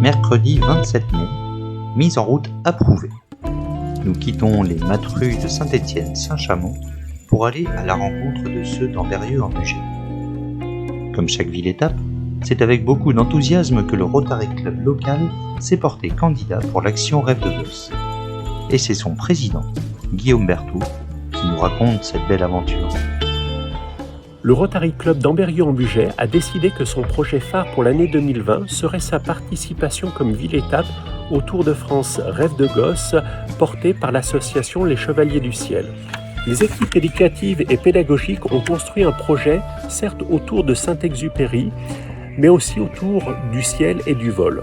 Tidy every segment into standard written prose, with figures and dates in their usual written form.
Mercredi 27 mai, mise en route approuvée. Nous quittons les Matrues de Saint-Étienne-Saint-Chamond pour aller à la rencontre de ceux d'Ambérieu-en-Bugey. Comme chaque ville-étape, c'est avec beaucoup d'enthousiasme que le Rotary Club local s'est porté candidat pour l'action Rêve de Gosse. Et c'est son président, Guillaume Berthoud, qui nous raconte cette belle aventure. Le Rotary Club d'Ambérieu-en-Bugey a décidé que son projet phare pour l'année 2020 serait sa participation comme ville-étape au Tour de France Rêve de Gosse porté par l'association Les Chevaliers du Ciel. Les équipes éducatives et pédagogiques ont construit un projet, certes autour de Saint-Exupéry, mais aussi autour du ciel et du vol.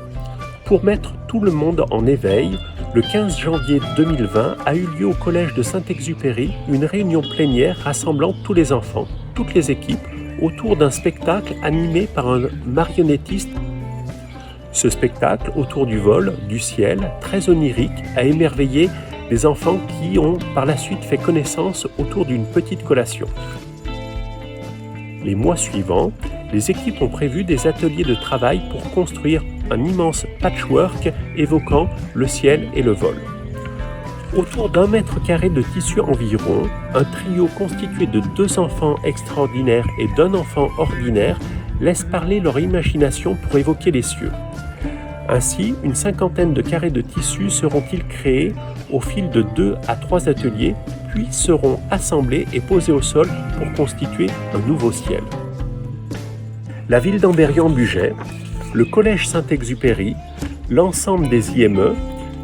Pour mettre tout le monde en éveil, le 15 janvier 2020 a eu lieu au collège de Saint-Exupéry une réunion plénière rassemblant tous les enfants, toutes les équipes, autour d'un spectacle animé par un marionnettiste. Ce spectacle, autour du vol, du ciel, très onirique, a émerveillé les enfants qui ont par la suite fait connaissance autour d'une petite collation. Les mois suivants, les équipes ont prévu des ateliers de travail pour construire un immense patchwork évoquant le ciel et le vol. Autour d'1 mètre carré de tissu environ, un trio constitué de 2 enfants extraordinaires et d'1 enfant ordinaire laisse parler leur imagination pour évoquer les cieux. Ainsi, une 50aine de carrés de tissu seront-ils créés au fil de 2 à 3 ateliers, puis seront assemblés et posés au sol pour constituer un nouveau ciel. La ville d'Ambérieu-en-Bugey, le collège Saint-Exupéry, l'ensemble des IME,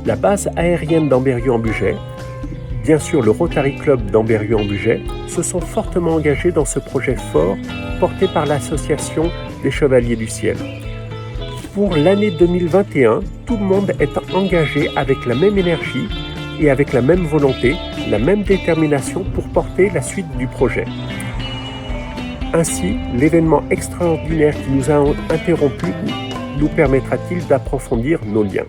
la base aérienne d'Ambérieu-en-Bugey, bien sûr le Rotary Club d'Ambérieu-en-Bugey, se sont fortement engagés dans ce projet fort porté par l'association des Chevaliers du Ciel. Pour l'année 2021, tout le monde est engagé avec la même énergie et avec la même volonté, la même détermination pour porter la suite du projet. Ainsi, l'événement extraordinaire qui nous a interrompus nous permettra-t-il d'approfondir nos liens.